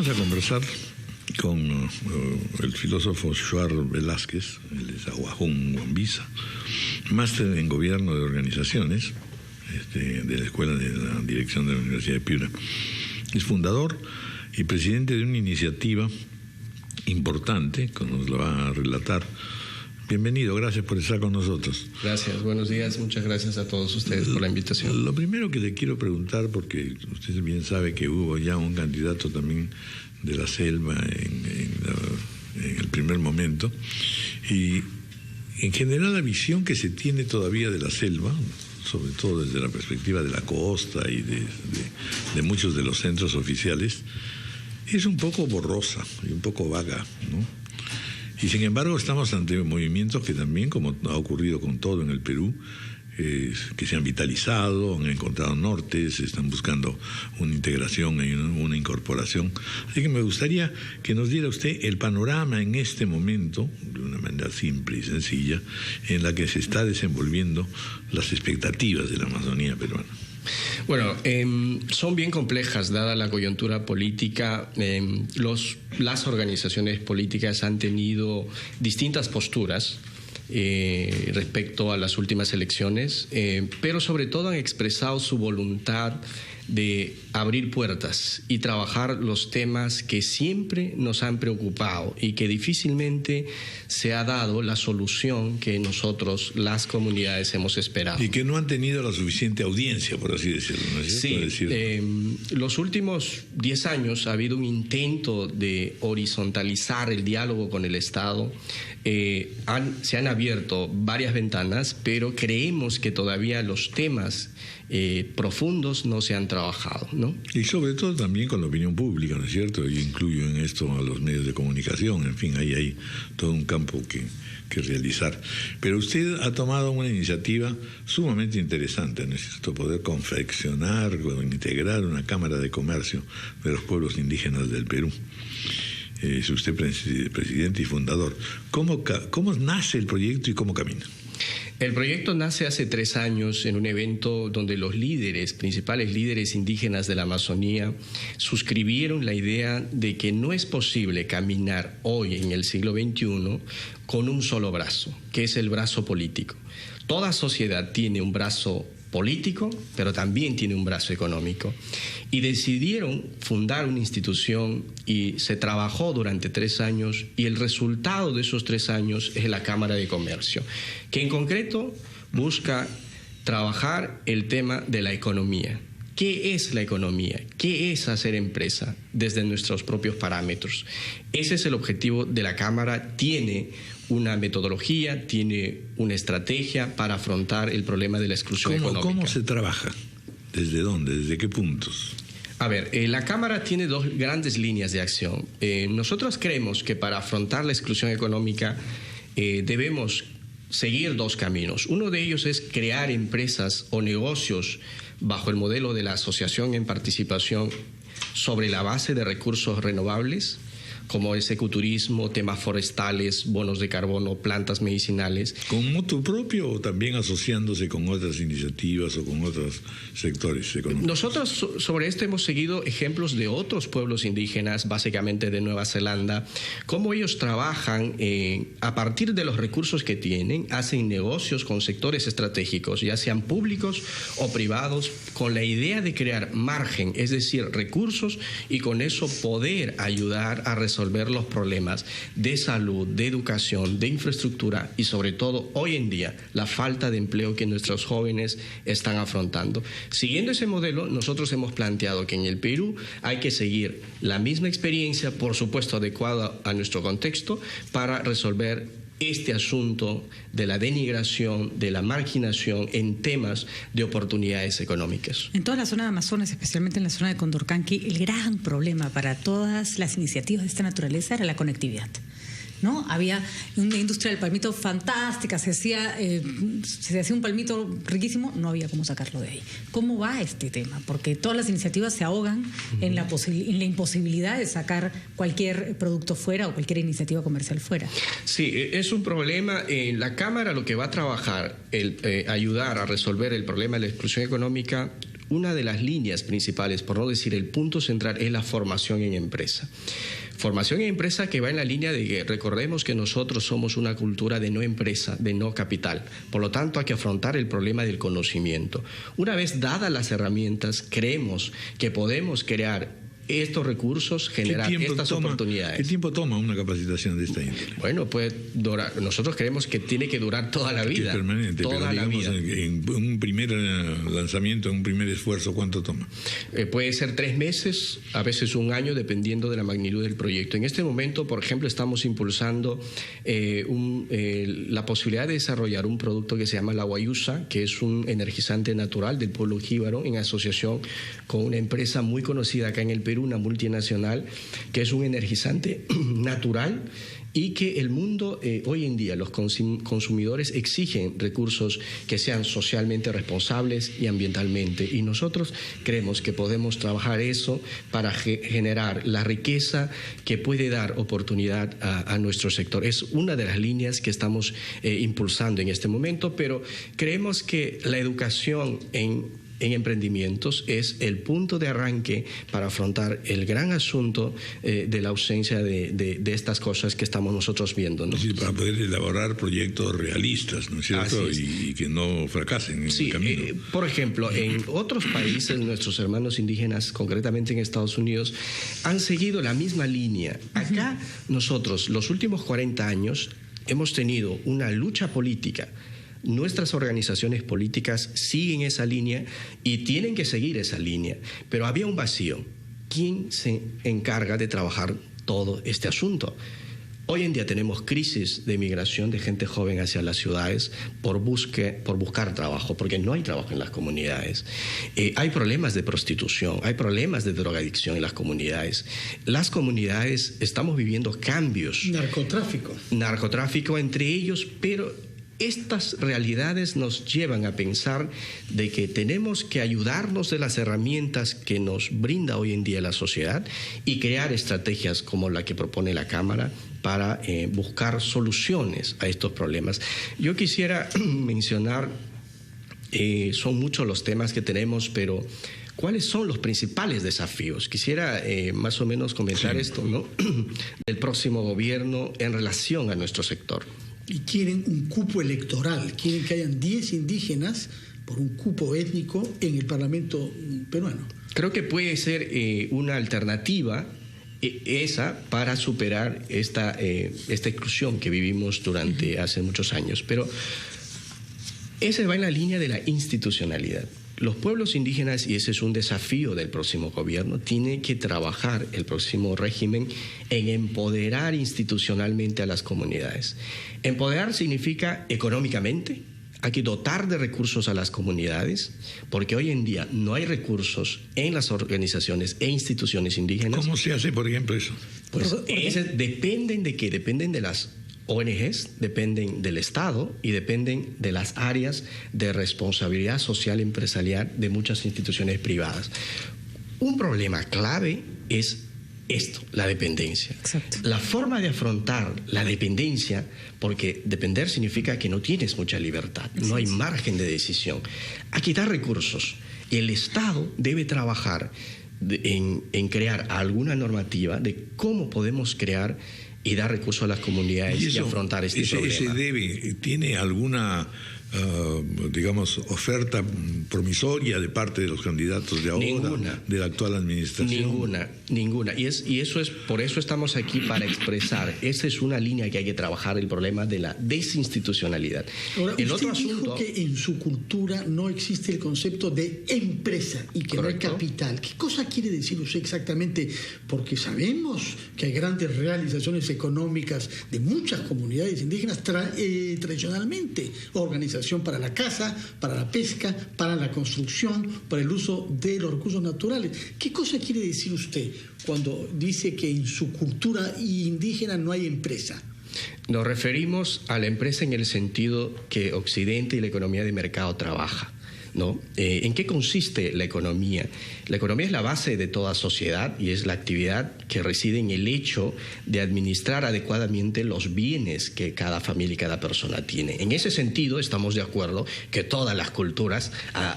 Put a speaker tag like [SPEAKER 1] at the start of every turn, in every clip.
[SPEAKER 1] Vamos a conversar con el filósofo Shuar Velázquez, él es aguajún guambiza, máster en gobierno de organizaciones de la Escuela de la Dirección de la Universidad de Piura. Es fundador y presidente de una iniciativa importante, que nos lo va a relatar. Bienvenido, gracias por estar con nosotros.
[SPEAKER 2] Gracias, buenos días, muchas gracias a todos ustedes por la invitación.
[SPEAKER 1] Lo primero que le quiero preguntar, porque usted bien sabe que hubo ya un candidato también de la selva en el primer momento, y en general la visión que se tiene todavía de la selva, sobre todo desde la perspectiva de la costa y de muchos de los centros oficiales, es un poco borrosa y un poco vaga, ¿no? Y sin embargo estamos ante movimientos que también, como ha ocurrido con todo en el Perú, que se han vitalizado, han encontrado nortes, están buscando una integración y una incorporación. Así que me gustaría que nos diera usted el panorama en este momento, de una manera simple y sencilla, en la que se está desenvolviendo las expectativas de la Amazonía peruana.
[SPEAKER 2] Bueno, son bien complejas dada la coyuntura política. Las organizaciones políticas han tenido distintas posturas respecto a las últimas elecciones, pero sobre todo han expresado su voluntad de abrir puertas y trabajar los temas que siempre nos han preocupado y que difícilmente se ha dado la solución que nosotros, las comunidades, hemos esperado.
[SPEAKER 1] Y que no han tenido la suficiente audiencia, por así decirlo, ¿no es cierto?
[SPEAKER 2] Sí, los últimos 10 años ha habido un intento de horizontalizar el diálogo con el Estado. Se han abierto varias ventanas, pero creemos que todavía los temas profundos no se han trabajado, ¿no?
[SPEAKER 1] Y sobre todo también con la opinión pública, ¿no es cierto? Yo incluyo en esto a los medios de comunicación, en fin, ahí hay todo un campo que realizar. Pero usted ha tomado una iniciativa sumamente interesante, ¿no es cierto? Poder confeccionar o integrar una Cámara de Comercio de los pueblos indígenas del Perú. Es usted presidente y fundador. ¿Cómo nace el proyecto y cómo camina?
[SPEAKER 2] El proyecto nace hace 3 años en un evento donde los principales líderes indígenas de la Amazonía, suscribieron la idea de que no es posible caminar hoy en el siglo XXI con un solo brazo, que es el brazo político. Toda sociedad tiene un brazo político, pero también tiene un brazo económico. Y decidieron fundar una institución y se trabajó durante 3 años, y el resultado de esos 3 años es la Cámara de Comercio, que en concreto busca trabajar el tema de la economía. ¿Qué es la economía? ¿Qué es hacer empresa desde nuestros propios parámetros? Ese es el objetivo de la Cámara. Tiene una metodología, tiene una estrategia para afrontar el problema de la exclusión económica.
[SPEAKER 1] ¿Cómo se trabaja? ¿Desde dónde? ¿Desde qué puntos?
[SPEAKER 2] A ver, la Cámara tiene 2 grandes líneas de acción. Nosotros creemos que para afrontar la exclusión económica debemos seguir 2 caminos. Uno de ellos es crear empresas o negocios bajo el modelo de la asociación en participación sobre la base de recursos renovables, como es ecoturismo, temas forestales, bonos de carbono, plantas medicinales.
[SPEAKER 1] ¿Con motu propio o también asociándose con otras iniciativas o con otros sectores económicos?
[SPEAKER 2] Nosotros sobre esto hemos seguido ejemplos de otros pueblos indígenas, básicamente de Nueva Zelanda, cómo ellos trabajan a partir de los recursos que tienen, hacen negocios con sectores estratégicos, ya sean públicos o privados, con la idea de crear margen, es decir, recursos, y con eso poder ayudar a resolver los problemas de salud, de educación, de infraestructura y sobre todo hoy en día la falta de empleo que nuestros jóvenes están afrontando. Siguiendo ese modelo, nosotros hemos planteado que en el Perú hay que seguir la misma experiencia, por supuesto adecuada a nuestro contexto, para resolver este asunto de la denigración, de la marginación en temas de oportunidades económicas.
[SPEAKER 3] En toda la zona de Amazonas, especialmente en la zona de Condorcanqui, el gran problema para todas las iniciativas de esta naturaleza era la conectividad, ¿no? Había una industria del palmito fantástica, se hacía un palmito riquísimo, no había cómo sacarlo de ahí. ¿Cómo va este tema? Porque todas las iniciativas se ahogan en la imposibilidad de sacar cualquier producto fuera o cualquier iniciativa comercial fuera.
[SPEAKER 2] Sí, es un problema. En la Cámara lo que va a trabajar, ayudar a resolver el problema de la exclusión económica, una de las líneas principales, por no decir el punto central, es la formación en empresa. Formación en empresa que va en la línea de que recordemos que nosotros somos una cultura de no empresa, de no capital. Por lo tanto, hay que afrontar el problema del conocimiento. Una vez dadas las herramientas, creemos que podemos crear estos recursos, generar estas oportunidades.
[SPEAKER 1] ¿Qué tiempo toma una capacitación de esta índole?
[SPEAKER 2] Bueno, puede durar, nosotros creemos que tiene que durar toda la vida.
[SPEAKER 1] Es permanente,
[SPEAKER 2] toda
[SPEAKER 1] pero digamos,
[SPEAKER 2] la vida.
[SPEAKER 1] En un primer lanzamiento, en un primer esfuerzo, ¿cuánto toma?
[SPEAKER 2] Puede ser 3 meses, a veces 1 año, dependiendo de la magnitud del proyecto. En este momento, por ejemplo, estamos impulsando la posibilidad de desarrollar un producto que se llama la Guayusa, que es un energizante natural del pueblo jíbaro, en asociación con una empresa muy conocida acá en el Perú, una multinacional, que es un energizante natural y que el mundo hoy en día, los consumidores exigen recursos que sean socialmente responsables y ambientalmente, y nosotros creemos que podemos trabajar eso para generar la riqueza que puede dar oportunidad a nuestro sector. Es una de las líneas que estamos impulsando en este momento, pero creemos que la educación en emprendimientos es el punto de arranque para afrontar el gran asunto de la ausencia de estas cosas que estamos nosotros viendo, ¿no?
[SPEAKER 1] Es decir, para poder elaborar proyectos realistas, ¿no es cierto? Y que no fracasen en el camino.
[SPEAKER 2] Por ejemplo, en otros países, nuestros hermanos indígenas, concretamente en Estados Unidos, han seguido la misma línea. Acá nosotros, los últimos 40 años, hemos tenido una lucha política. Nuestras organizaciones políticas siguen esa línea y tienen que seguir esa línea, pero había un vacío. ¿Quién se encarga de trabajar todo este asunto? Hoy en día tenemos crisis de migración de gente joven hacia las ciudades por buscar trabajo, porque no hay trabajo en las comunidades. Hay problemas de prostitución, hay problemas de drogadicción en las comunidades. Las comunidades estamos viviendo cambios. Narcotráfico entre ellos, pero estas realidades nos llevan a pensar de que tenemos que ayudarnos de las herramientas que nos brinda hoy en día la sociedad y crear estrategias como la que propone la Cámara para buscar soluciones a estos problemas. Yo quisiera mencionar, son muchos los temas que tenemos, pero ¿cuáles son los principales desafíos? Quisiera más o menos comentar esto, ¿no? Del próximo gobierno en relación a nuestro sector.
[SPEAKER 4] Y quieren un cupo electoral, quieren que hayan 10 indígenas por un cupo étnico en el Parlamento peruano.
[SPEAKER 2] Creo que puede ser una alternativa esa para superar esta exclusión que vivimos durante hace muchos años. Pero ese va en la línea de la institucionalidad. Los pueblos indígenas, y ese es un desafío del próximo gobierno, tiene que trabajar el próximo régimen en empoderar institucionalmente a las comunidades. Empoderar significa económicamente, hay que dotar de recursos a las comunidades, porque hoy en día no hay recursos en las organizaciones e instituciones indígenas.
[SPEAKER 1] ¿Cómo se hace, por ejemplo, eso?
[SPEAKER 2] Pues dependen de qué, dependen de las ONGs, dependen del Estado y dependen de las áreas de responsabilidad social empresarial de muchas instituciones privadas. Un problema clave es esto, la dependencia.
[SPEAKER 3] Exacto.
[SPEAKER 2] La forma de afrontar la dependencia, porque depender significa que no tienes mucha libertad, no hay margen de decisión. Hay que dar recursos. El Estado debe trabajar en crear alguna normativa de cómo podemos crear y dar recursos a las comunidades y afrontar este problema.
[SPEAKER 1] ¿Tiene alguna, digamos, oferta promisoria de parte de los candidatos de ahora, de la actual administración?
[SPEAKER 2] Ninguna. Y eso es, por eso estamos aquí, para expresar. Esa es una línea que hay que trabajar, el problema de la desinstitucionalidad.
[SPEAKER 4] Ahora, usted dijo que en su cultura no existe el concepto de empresa y que
[SPEAKER 2] correcto.
[SPEAKER 4] No hay capital. ¿Qué cosa quiere decir usted exactamente? Porque sabemos que hay grandes realizaciones económicas de muchas comunidades indígenas tradicionalmente. Organización para la caza, para la pesca, para la construcción, para el uso de los recursos naturales. ¿Qué cosa quiere decir usted cuando dice que en su cultura indígena no hay empresa?
[SPEAKER 2] Nos referimos a la empresa en el sentido que Occidente y la economía de mercado trabaja. ¿no? ¿En qué consiste la economía? La economía es la base de toda sociedad y es la actividad que reside en el hecho de administrar adecuadamente los bienes que cada familia y cada persona tiene. En ese sentido, estamos de acuerdo que todas las culturas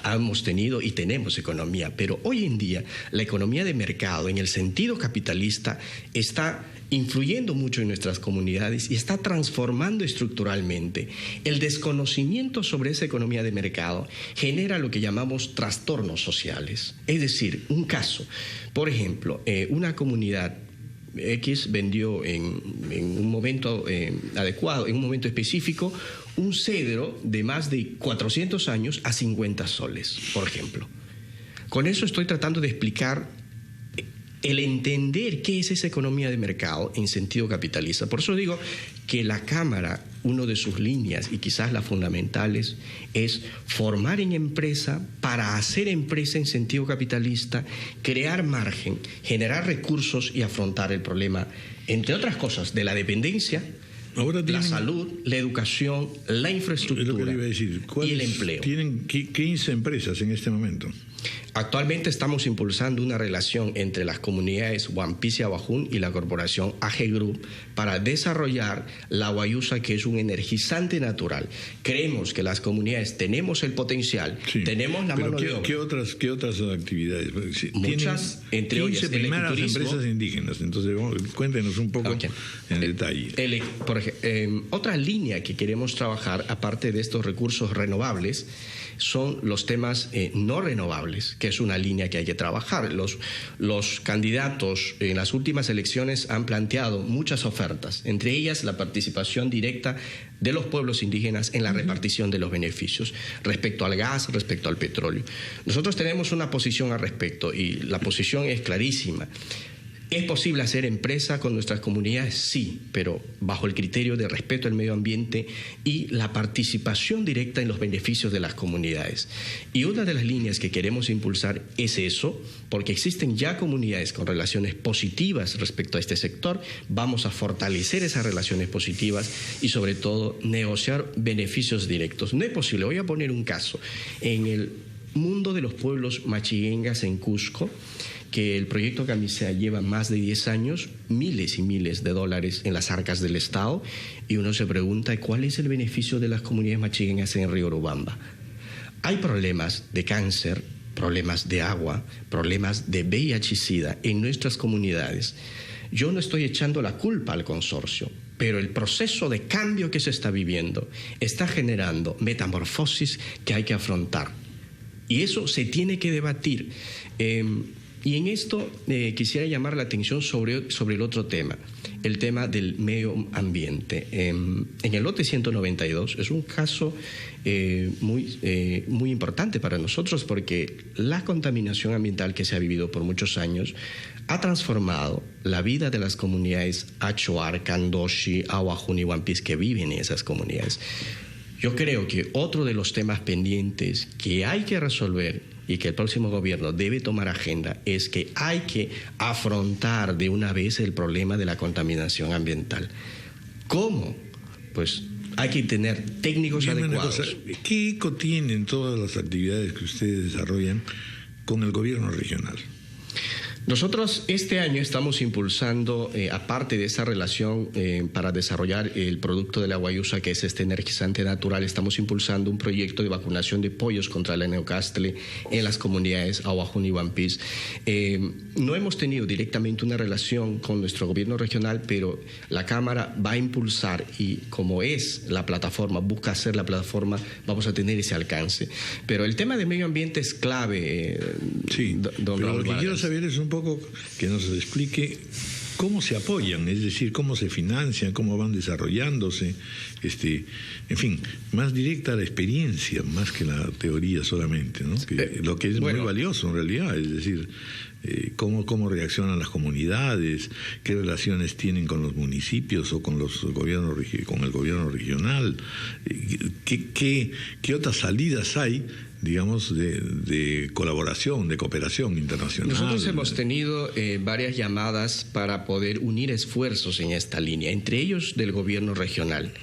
[SPEAKER 2] hemos tenido y tenemos economía, pero hoy en día la economía de mercado, en el sentido capitalista, está influyendo mucho en nuestras comunidades y está transformando estructuralmente. El desconocimiento sobre esa economía de mercado genera lo que llamamos trastornos sociales. Es decir, un caso, por ejemplo, una comunidad X vendió en un momento adecuado, en un momento específico, un cedro de más de 400 años a 50 soles, por ejemplo. Con eso estoy tratando de explicar el entender qué es esa economía de mercado en sentido capitalista. Por eso digo que la Cámara, una de sus líneas y quizás las fundamentales, es formar en empresa para hacer empresa en sentido capitalista, crear margen, generar recursos y afrontar el problema, entre otras cosas, de la dependencia, la salud, la educación, la infraestructura y el empleo.
[SPEAKER 1] Tienen 15 empresas en este momento.
[SPEAKER 2] Actualmente estamos impulsando una relación entre las comunidades Huampis y Abajún y la corporación AG Group para desarrollar la guayusa, que es un energizante natural. Creemos que las comunidades tenemos el potencial, tenemos la mano de obra.
[SPEAKER 1] ¿Qué otras actividades?
[SPEAKER 2] Muchas, entre ellas
[SPEAKER 1] 15 primeras empresas indígenas. Entonces, cuéntenos un poco en detalle.
[SPEAKER 2] Otra línea que queremos trabajar, aparte de estos recursos renovables, son los temas no renovables, que es una línea que hay que trabajar. Los candidatos en las últimas elecciones han planteado muchas ofertas, entre ellas la participación directa de los pueblos indígenas en la repartición de los beneficios respecto al gas, respecto al petróleo. Nosotros tenemos una posición al respecto y la posición es clarísima. ¿Es posible hacer empresa con nuestras comunidades? Sí, pero bajo el criterio de respeto al medio ambiente y la participación directa en los beneficios de las comunidades. Y una de las líneas que queremos impulsar es eso, porque existen ya comunidades con relaciones positivas respecto a este sector. Vamos a fortalecer esas relaciones positivas y sobre todo negociar beneficios directos. No es posible. Voy a poner un caso. En el mundo de los pueblos machiguengas en Cusco, que el proyecto Camisea lleva más de 10 años, miles y miles de dólares en las arcas del Estado, y uno se pregunta cuál es el beneficio de las comunidades machiguengas en Río Urubamba. Hay problemas de cáncer, problemas de agua, problemas de VIH y SIDA en nuestras comunidades. Yo no estoy echando la culpa al consorcio, pero el proceso de cambio que se está viviendo está generando metamorfosis que hay que afrontar. Y eso se tiene que debatir. Y en esto quisiera llamar la atención sobre el otro tema, el tema del medio ambiente. En el lote 192 es un caso muy importante para nosotros, porque la contaminación ambiental que se ha vivido por muchos años ha transformado la vida de las comunidades Achuar, Candoshi, Abajún y Huampis que viven en esas comunidades. Yo creo que otro de los temas pendientes que hay que resolver y que el próximo gobierno debe tomar agenda es que hay que afrontar de una vez el problema de la contaminación ambiental. ¿Cómo? Pues hay que tener técnicos adecuados.
[SPEAKER 1] ¿Qué eco tienen todas las actividades que ustedes desarrollan con el gobierno regional?
[SPEAKER 2] Nosotros este año estamos impulsando, aparte de esa relación para desarrollar el producto de la guayusa, que es este energizante natural, estamos impulsando un proyecto de vacunación de pollos contra la neocastle en las comunidades Abajún y Huampis. No hemos tenido directamente una relación con nuestro gobierno regional, pero la Cámara va a impulsar, y como es la plataforma, busca ser la plataforma, vamos a tener ese alcance. Pero el tema de medio ambiente es clave.
[SPEAKER 1] Sí, pero lo que quiero saber es un poco que nos explique cómo se apoyan, es decir, cómo se financian, cómo van desarrollándose, en fin, más directa la experiencia, más que la teoría solamente, ¿no? Lo que es muy valioso en realidad, es decir, cómo reaccionan las comunidades, qué relaciones tienen con los municipios o con los gobiernos, con el gobierno regional, qué otras salidas hay, digamos, de colaboración, de cooperación internacional.
[SPEAKER 2] Nosotros hemos tenido varias llamadas para poder unir esfuerzos en esta línea, entre ellos del gobierno regional.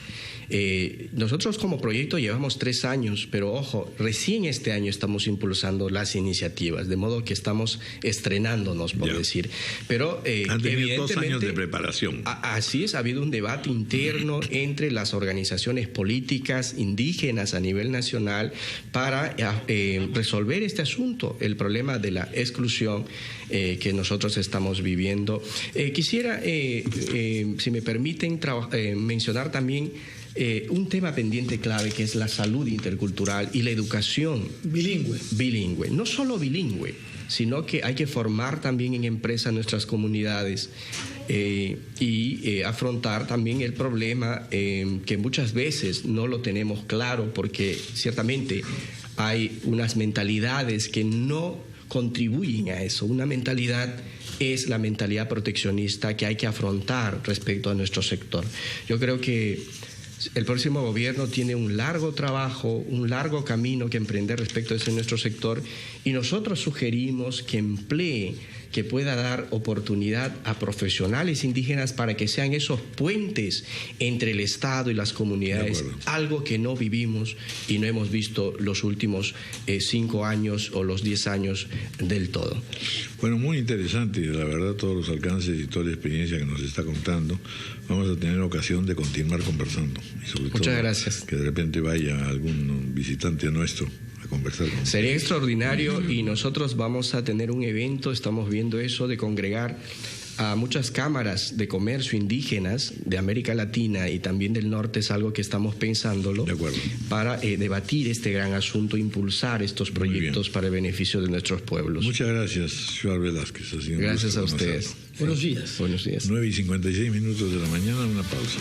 [SPEAKER 2] Nosotros como proyecto llevamos 3 años, pero ojo, recién este año estamos impulsando las iniciativas, de modo que estamos estrenándonos, por decir. Pero
[SPEAKER 1] han tenido 2 años de preparación.
[SPEAKER 2] Así es, ha habido un debate interno entre las organizaciones políticas indígenas a nivel nacional para resolver este asunto, el problema de la exclusión que nosotros estamos viviendo. Quisiera, si me permiten, mencionar también un tema pendiente clave, que es la salud intercultural y la educación bilingüe. No solo bilingüe, sino que hay que formar también en empresas nuestras comunidades y afrontar también el problema que muchas veces no lo tenemos claro, porque ciertamente hay unas mentalidades que no contribuyen a eso. Una mentalidad es la mentalidad proteccionista que hay que afrontar respecto a nuestro sector. Yo creo que el próximo gobierno tiene un largo trabajo, un largo camino que emprender respecto a ese nuestro sector, y nosotros sugerimos que emplee, que pueda dar oportunidad a profesionales indígenas para que sean esos puentes entre el Estado y las comunidades, algo que no vivimos y no hemos visto los últimos 5 años o los 10 años del todo.
[SPEAKER 1] Bueno, muy interesante, la verdad, todos los alcances y toda la experiencia que nos está contando. Vamos a tener ocasión de continuar conversando. Y sobre
[SPEAKER 2] Muchas
[SPEAKER 1] todo,
[SPEAKER 2] gracias.
[SPEAKER 1] Que de repente vaya algún visitante nuestro a conversar con
[SPEAKER 2] Sería
[SPEAKER 1] usted.
[SPEAKER 2] Extraordinario, y nosotros vamos a tener un evento, estamos viendo eso, de congregar a muchas cámaras de comercio indígenas de América Latina y también del norte. Es algo que estamos pensándolo para debatir este gran asunto, impulsar estos proyectos para el beneficio de nuestros pueblos.
[SPEAKER 1] Muchas gracias, Joao Velázquez.
[SPEAKER 2] Gracias a ustedes.
[SPEAKER 4] Buenos días.
[SPEAKER 2] Buenos días.
[SPEAKER 1] 9:56 de la mañana, una pausa.